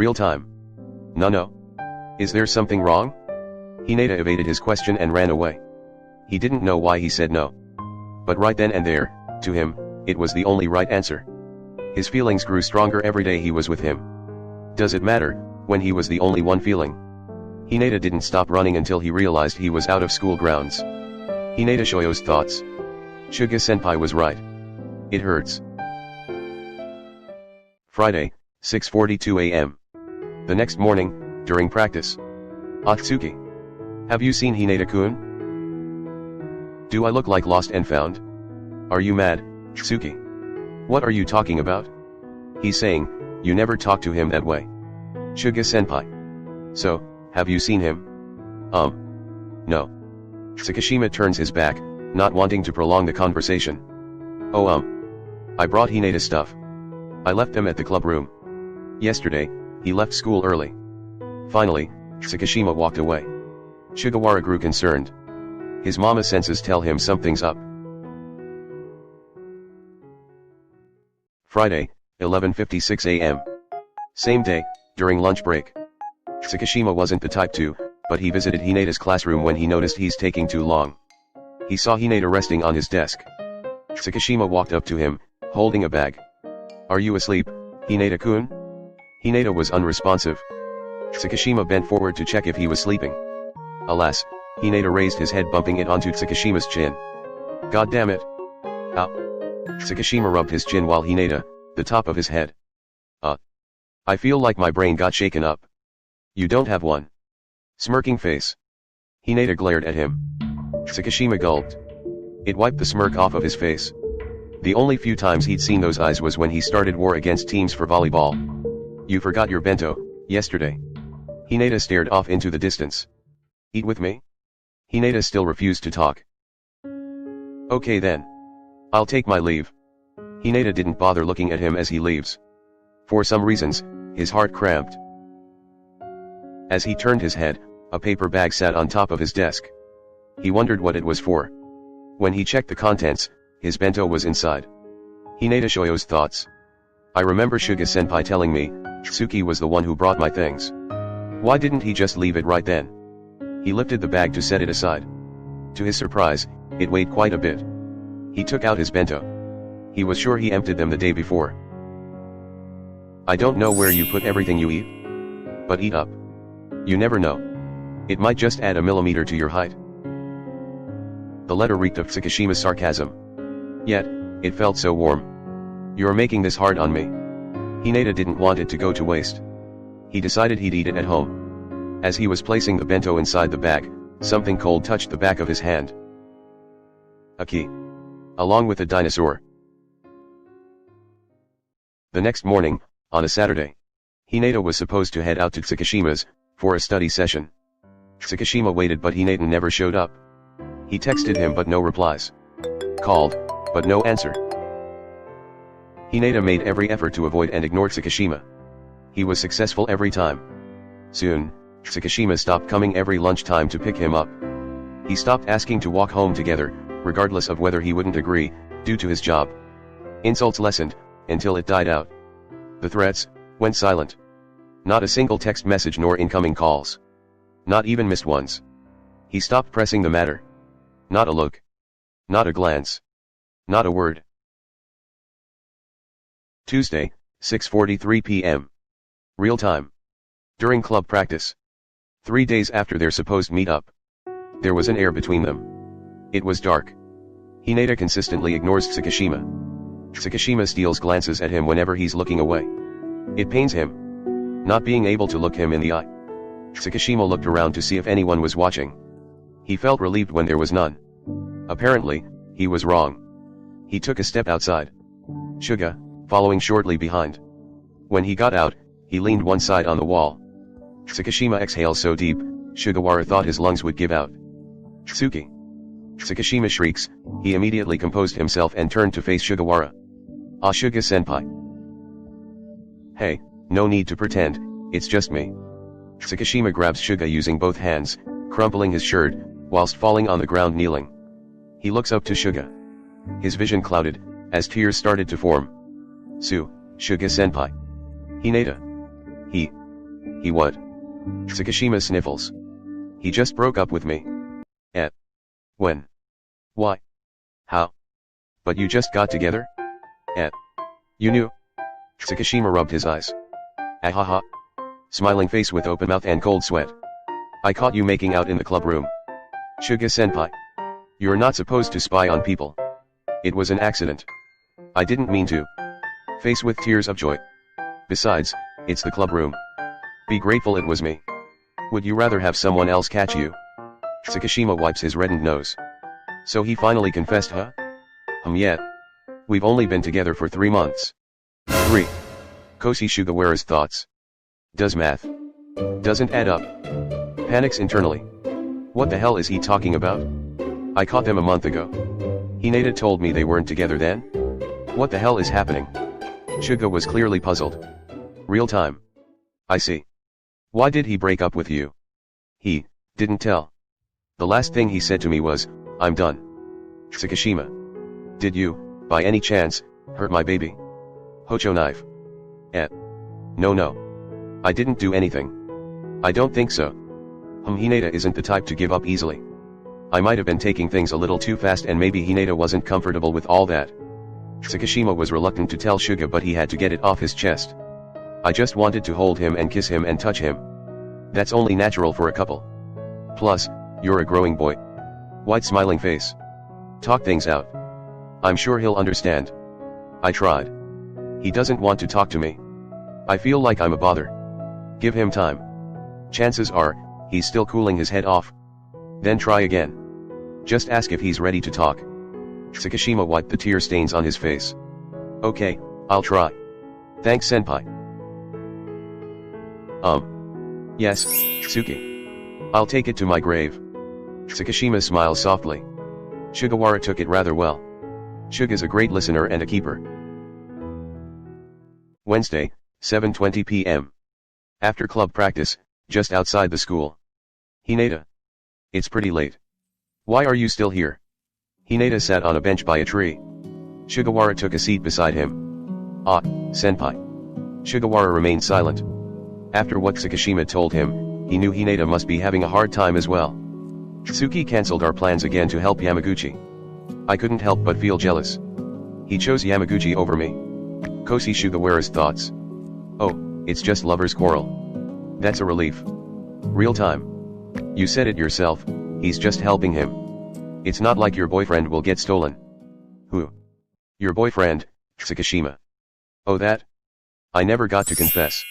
Real time. No. Is there something wrong? Hinata evaded his question and ran away. He didn't know why he said no. But right then and there, to him, it was the only right answer. His feelings grew stronger every day he was with him. Does it matter, when he was the only one feeling? Hinata didn't stop running until he realized he was out of school grounds. Hinata Shoyo's thoughts. Suga-senpai was right. It hurts. Friday, 6:42 a.m. The next morning, during practice. Tsuki. Have you seen Hinata-kun? Do I look like lost and found? Are you mad, Tsuki? What are you talking about? He's saying, you never talk to him that way. Suga-senpai. So, have you seen him? No. Tsukishima turns his back, not wanting to prolong the conversation. Oh I brought Hinata stuff. I left them at the club room. Yesterday, he left school early. Finally, Tsukishima walked away. Sugawara grew concerned. His mama senses tell him something's up. Friday, 11:56 a.m. Same day, during lunch break. Tsukishima wasn't the type to, but he visited Hinata's classroom when he noticed he's taking too long. He saw Hinata resting on his desk. Tsukishima walked up to him, holding a bag. Are you asleep, Hinata-kun? Hinata was unresponsive. Tsukishima bent forward to check if he was sleeping. Alas, Hinata raised his head, bumping it onto Tsukishima's chin. God damn it. Ow. Tsukishima rubbed his chin while Hinata, the top of his head. I feel like my brain got shaken up. You don't have one. Smirking face. Hinata glared at him. Tsukishima gulped. It wiped the smirk off of his face. The only few times he'd seen those eyes was when he started war against teams for volleyball. You forgot your bento, yesterday. Hinata stared off into the distance. Eat with me? Hinata still refused to talk. Okay then. I'll take my leave. Hinata didn't bother looking at him as he leaves. For some reasons, his heart cramped. As he turned his head, a paper bag sat on top of his desk. He wondered what it was for. When he checked the contents, his bento was inside. Hinata Shoyo's thoughts. I remember Suga-senpai telling me, Tsuki was the one who brought my things. Why didn't he just leave it right then? He lifted the bag to set it aside. To his surprise, it weighed quite a bit. He took out his bento. He was sure he emptied them the day before. I don't know where you put everything you eat. But eat up. You never know. It might just add a millimeter to your height. The letter reeked of Tsukishima's sarcasm. Yet, it felt so warm. You're making this hard on me. Hinata didn't want it to go to waste. He decided he'd eat it at home. As he was placing the bento inside the bag, something cold touched the back of his hand. A key. Along with a dinosaur. The next morning, on a Saturday, Hinata was supposed to head out to Tsukishima's, for a study session. Tsukishima waited but Hinata never showed up. He texted him but no replies. Called, but no answer. Hinata made every effort to avoid and ignore Tsukishima. He was successful every time. Soon, Tsukishima stopped coming every lunchtime to pick him up. He stopped asking to walk home together, regardless of whether he wouldn't agree, due to his job. Insults lessened, until it died out. The threats went silent. Not a single text message nor incoming calls. Not even missed ones. He stopped pressing the matter. Not a look. Not a glance. Not a word. Tuesday, 6:43 p.m. Real time. During club practice. 3 days after their supposed meet-up. There was an air between them. It was dark. Hinata consistently ignores Tsukishima. Tsukishima steals glances at him whenever he's looking away. It pains him. Not being able to look him in the eye. Tsukishima looked around to see if anyone was watching. He felt relieved when there was none. Apparently, he was wrong. He took a step outside. Suga, following shortly behind. When he got out, he leaned one side on the wall. Tsukishima exhaled so deep, Sugawara thought his lungs would give out. Tsuki. Tsukishima shrieks, he immediately composed himself and turned to face Sugawara. Ah, Suga-senpai. Hey, no need to pretend, it's just me. Tsukishima grabs Suga using both hands, crumpling his shirt, whilst falling on the ground kneeling. He looks up to Suga. His vision clouded, as tears started to form. Suga-senpai. Hinata. He what? Tsukishima sniffles. He just broke up with me. When? Why? How? But you just got together? You knew? Tsukishima rubbed his eyes. Ahaha. Smiling face with open mouth and cold sweat. I caught you making out in the club room. Suga-senpai. You're not supposed to spy on people. It was an accident. I didn't mean to. Face with tears of joy. Besides, it's the club room. Be grateful it was me. Would you rather have someone else catch you? Tsukishima wipes his reddened nose. So he finally confessed, huh? Yet. We've only been together for 3 months. 3. Koshi Sugawara's thoughts. Does math. Doesn't add up. Panics internally. What the hell is he talking about? I caught them a month ago. Hinata told me they weren't together then? What the hell is happening? Suga was clearly puzzled. Real time. I see. Why did he break up with you? He didn't tell. The last thing he said to me was, I'm done. Tsukishima. Did you, by any chance, hurt my baby? Hocho knife. No. I didn't do anything. I don't think so. Hinata isn't the type to give up easily. I might have been taking things a little too fast and maybe Hinata wasn't comfortable with all that. Tsukishima was reluctant to tell Suga but he had to get it off his chest. I just wanted to hold him and kiss him and touch him. That's only natural for a couple. Plus, you're a growing boy. White smiling face. Talk things out. I'm sure he'll understand. I tried. He doesn't want to talk to me. I feel like I'm a bother. Give him time. Chances are, he's still cooling his head off. Then try again. Just ask if he's ready to talk. Tsukishima wiped the tear stains on his face. Okay, I'll try. Thanks senpai. Yes, Tsuki. I'll take it to my grave. Tsukishima smiles softly. Sugawara took it rather well. Suga's a great listener and a keeper. Wednesday, 7:20 p.m. After club practice, just outside the school. Hinata. It's pretty late. Why are you still here? Hinata sat on a bench by a tree. Sugawara took a seat beside him. Ah, senpai. Sugawara remained silent. After what Tsukishima told him, he knew Hinata must be having a hard time as well. Tsuki cancelled our plans again to help Yamaguchi. I couldn't help but feel jealous. He chose Yamaguchi over me. Koshi Sugawara's thoughts. Oh, it's just lovers' quarrel. That's a relief. Real time. You said it yourself, he's just helping him. It's not like your boyfriend will get stolen. Who? Your boyfriend, Tsukishima. Oh that? I never got to confess.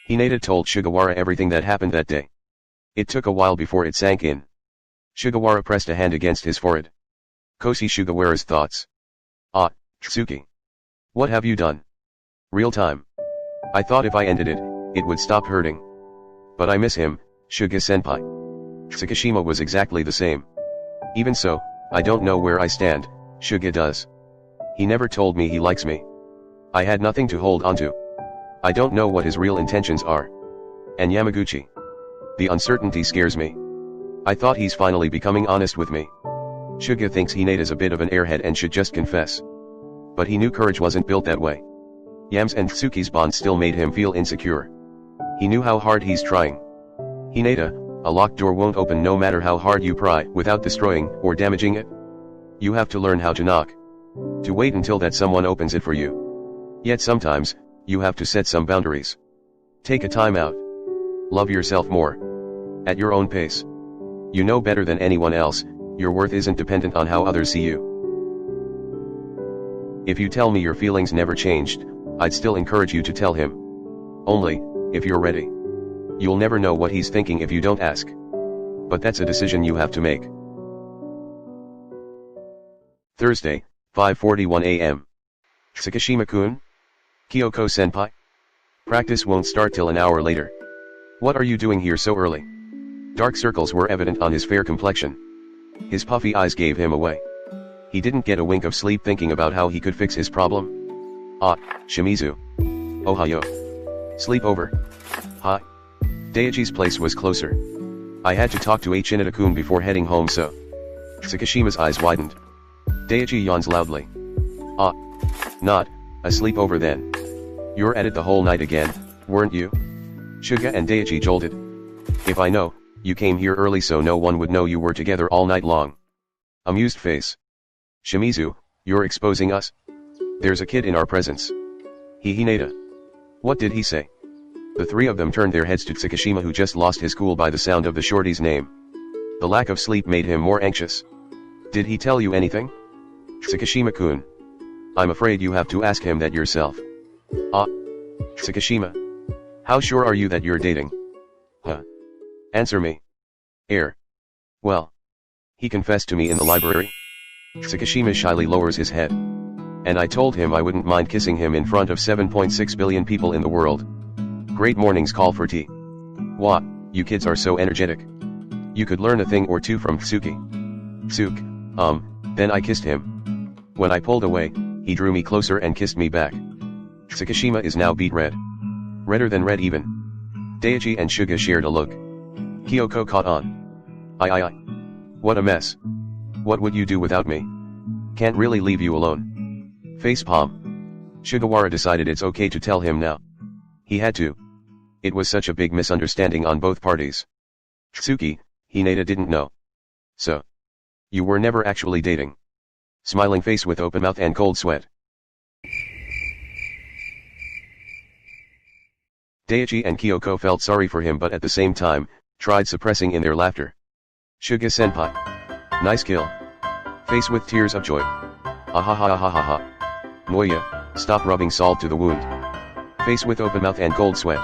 Hinata told Sugawara everything that happened that day. It took a while before it sank in. Sugawara pressed a hand against his forehead. Koshi Sugawara's thoughts. Ah, Tsuki. What have you done? Real time. I thought if I ended it, it would stop hurting. But I miss him, Suga-senpai. Tsukishima was exactly the same. Even so, I don't know where I stand, Suga does. He never told me he likes me. I had nothing to hold onto. I don't know what his real intentions are. And Yamaguchi. The uncertainty scares me. I thought he's finally becoming honest with me. Suga thinks Hinata's a bit of an airhead and should just confess. But he knew courage wasn't built that way. Yam's and Tsuki's bond still made him feel insecure. He knew how hard he's trying. Hinata, a locked door won't open no matter how hard you pry without destroying or damaging it. You have to learn how to knock. To wait until that someone opens it for you. Yet sometimes, you have to set some boundaries. Take a time out. Love yourself more. At your own pace. You know better than anyone else, your worth isn't dependent on how others see you. If you tell me your feelings never changed, I'd still encourage you to tell him. Only, if you're ready. You'll never know what he's thinking if you don't ask. But that's a decision you have to make. Thursday, 5:41 a.m. Tsukishima-kun? Kyoko-senpai? Practice won't start till an hour later. What are you doing here so early? Dark circles were evident on his fair complexion. His puffy eyes gave him away. He didn't get a wink of sleep thinking about how he could fix his problem. Ah, Shimizu. Ohayo. Sleep over. Hi. Daichi's place was closer. I had to talk to Hinata-kun before heading home so. Tsukishima's eyes widened. Daichi yawns loudly. Ah. Not, a sleepover then. You're at it the whole night again, weren't you? Suga and Daichi jolted. If I know, you came here early so no one would know you were together all night long. Amused face. Shimizu, you're exposing us? There's a kid in our presence. Hinata. What did he say? The three of them turned their heads to Tsukishima, who just lost his cool by the sound of the shorty's name. The lack of sleep made him more anxious. Did he tell you anything? Tsukishima-kun. I'm afraid you have to ask him that yourself. Ah. Tsukishima. How sure are you that you're dating? Huh. Answer me. Well. He confessed to me in the library. Tsukishima shyly lowers his head. And I told him I wouldn't mind kissing him in front of 7.6 billion people in the world. Great mornings call for tea. Wah, you kids are so energetic. You could learn a thing or two from Tsuki. Then I kissed him. When I pulled away, he drew me closer and kissed me back. Tsukishima is now beet red. Redder than red even. Daichi and Suga shared a look. Kyoko caught on. I. What a mess. What would you do without me? Can't really leave you alone. Facepalm. Sugawara decided it's okay to tell him now. He had to. It was such a big misunderstanding on both parties. Tsuki, Hinata didn't know. So. You were never actually dating. Smiling face with open mouth and cold sweat. Daichi and Kyoko felt sorry for him, but at the same time, tried suppressing in their laughter. Suga senpai. Nice kill. Face with tears of joy. Ahahahahaha. Moya, stop rubbing salt to the wound. Face with open mouth and cold sweat.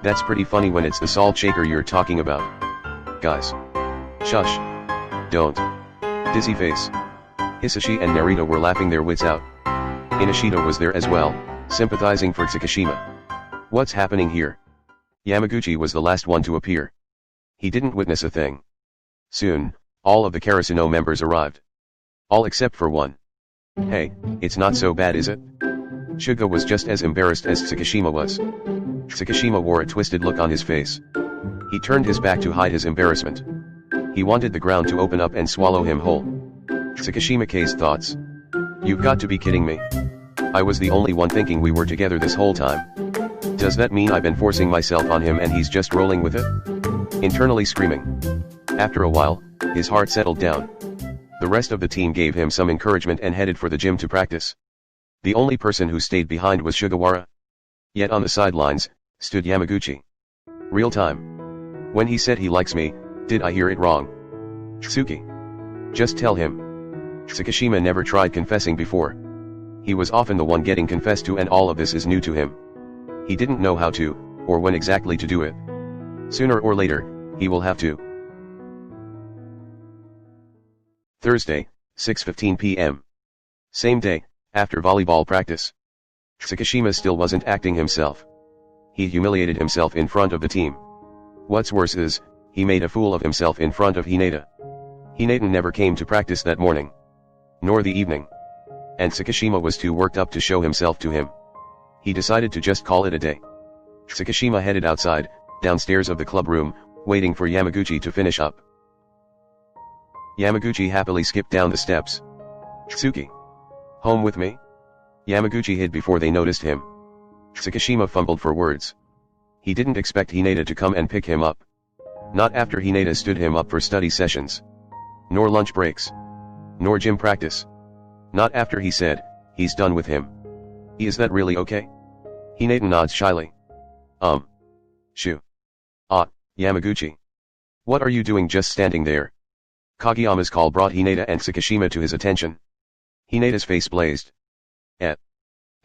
That's pretty funny when it's the salt shaker you're talking about. Guys. Shush. Don't. Dizzy face. Hisashi and Narita were laughing their wits out. Inashita was there as well, sympathizing for Tsukishima. What's happening here? Yamaguchi was the last one to appear. He didn't witness a thing. Soon, all of the KuroTsuki members arrived. All except for one. Hey, it's not so bad, is it? Suga was just as embarrassed as Tsukishima was. Tsukishima wore a twisted look on his face. He turned his back to hide his embarrassment. He wanted the ground to open up and swallow him whole. Tsukishima-K's thoughts. You've got to be kidding me. I was the only one thinking we were together this whole time. Does that mean I've been forcing myself on him and he's just rolling with it? Internally screaming. After a while, his heart settled down. The rest of the team gave him some encouragement and headed for the gym to practice. The only person who stayed behind was Sugawara. Yet on the sidelines, stood Yamaguchi. Real time. When he said he likes me, did I hear it wrong? Tsuki. Just tell him. Tsukishima never tried confessing before. He was often the one getting confessed to, and all of this is new to him. He didn't know how to, or when exactly to do it. Sooner or later, he will have to. Thursday, 6:15 p.m. Same day, after volleyball practice. Tsukishima still wasn't acting himself. He humiliated himself in front of the team. What's worse is, he made a fool of himself in front of Hinata. Hinata never came to practice that morning. Nor the evening. And Tsukishima was too worked up to show himself to him. He decided to just call it a day. Tsukishima headed outside, downstairs of the club room, waiting for Yamaguchi to finish up. Yamaguchi happily skipped down the steps. Tsuki. Home with me? Yamaguchi hid before they noticed him. Tsukishima fumbled for words. He didn't expect Hinata to come and pick him up. Not after Hinata stood him up for study sessions. Nor lunch breaks. Nor gym practice. Not after he said, he's done with him. Is that really okay? Hinata nods shyly. Shoo. Ah, Yamaguchi. What are you doing just standing there? Kageyama's call brought Hinata and Tsukishima to his attention. Hinata's face blazed.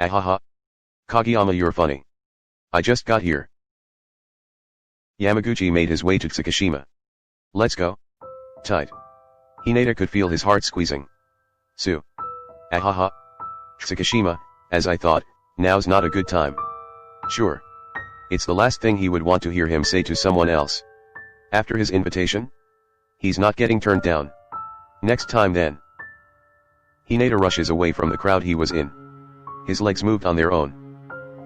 Ahaha. Kageyama, you're funny. I just got here. Yamaguchi made his way to Tsukishima. Let's go. Tight. Hinata could feel his heart squeezing. Ahaha. Tsukishima, as I thought, now's not a good time. Sure. It's the last thing he would want to hear him say to someone else. After his invitation? He's not getting turned down. Next time then. Hinata rushes away from the crowd he was in. His legs moved on their own.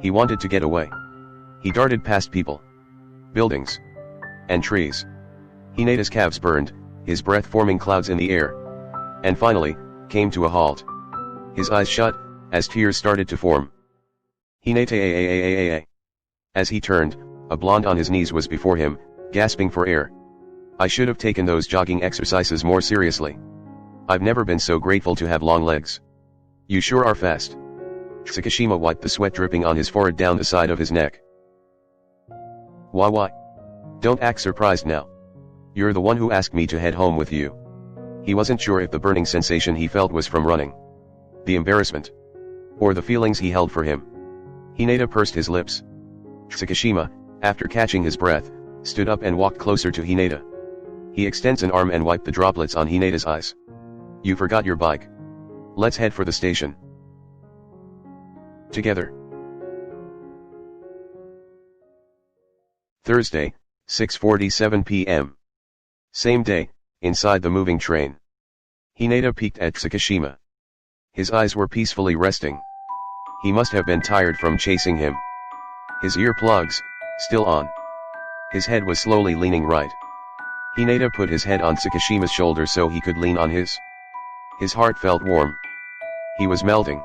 He wanted to get away. He darted past people, buildings, and trees. Hinata's calves burned, his breath forming clouds in the air. And finally, came to a halt. His eyes shut, as tears started to form. Hinata. As he turned, A blonde on his knees was before him, gasping for air. I should have taken those jogging exercises more seriously. I've never been so grateful to have long legs. You sure are fast. Tsukishima wiped the sweat dripping on his forehead down the side of his neck. Why? Don't act surprised now. You're the one who asked me to head home with you. He wasn't sure if the burning sensation he felt was from running, the embarrassment, or the feelings he held for him. Hinata pursed his lips. Tsukishima, after catching his breath, stood up and walked closer to Hinata. He extends an arm and wiped the droplets on Hinata's eyes. You forgot your bike. Let's head for the station. Together. Thursday, 6:47 p.m. Same day, inside the moving train. Hinata peeked at Tsukishima. His eyes were peacefully resting. He must have been tired from chasing him. His earplugs, still on. His head was slowly leaning right. Hinata put his head on Tsukishima's shoulder so he could lean on his. His heart felt warm. He was melting.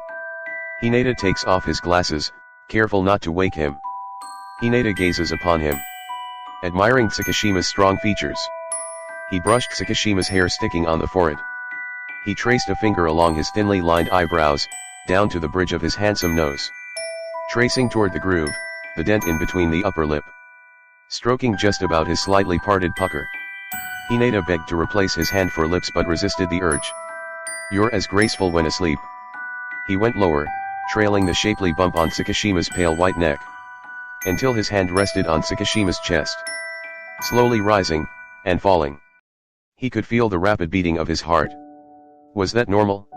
Hinata takes off his glasses, careful not to wake him. Hinata gazes upon him, admiring Tsukishima's strong features. He brushed Tsukishima's hair sticking on the forehead. He traced a finger along his thinly lined eyebrows, down to the bridge of his handsome nose. Tracing toward the groove, the dent in between the upper lip. Stroking just about his slightly parted pucker. Hinata begged to replace his hand for lips but resisted the urge. You're as graceful when asleep. He went lower, trailing the shapely bump on Tsukishima's pale white neck. Until his hand rested on Tsukishima's chest. Slowly rising, and falling. He could feel the rapid beating of his heart. Was that normal?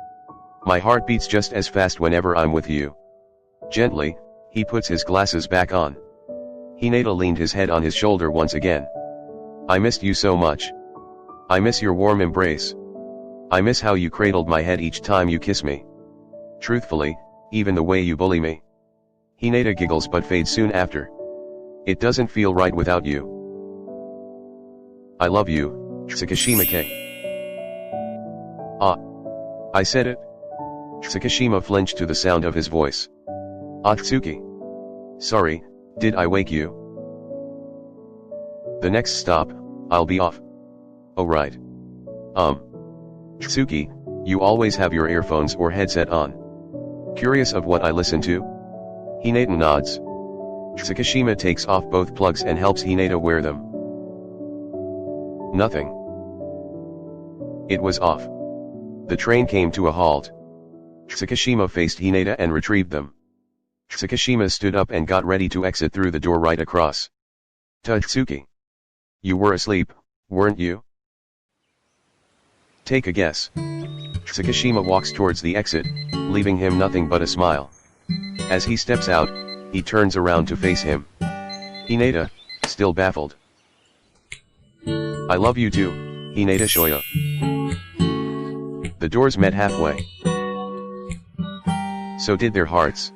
My heart beats just as fast whenever I'm with you. Gently, he puts his glasses back on. Hinata leaned his head on his shoulder once again. I missed you so much. I miss your warm embrace. I miss how you cradled my head each time you kiss me. Truthfully, even the way you bully me. Hinata giggles but fades soon after. It doesn't feel right without you. I love you, Tsukishima-ke. Ah. I said it. Tsukishima flinched to the sound of his voice. Tsuki. Sorry, did I wake you? The next stop, I'll be off. Oh right. Tsuki, you always have your earphones or headset on. Curious of what I listen to? Hinata nods. Tsukishima takes off both plugs and helps Hinata wear them. Nothing. It was off. The train came to a halt. Tsukishima faced Hinata and retrieved them. Tsukishima stood up and got ready to exit through the door right across. Tsuki. You were asleep, weren't you? Take a guess. Tsukishima walks towards the exit, leaving him nothing but a smile. As he steps out, he turns around to face him. Hinata, still baffled. I love you too, Hinata Shoyo. The doors met halfway. So did their hearts.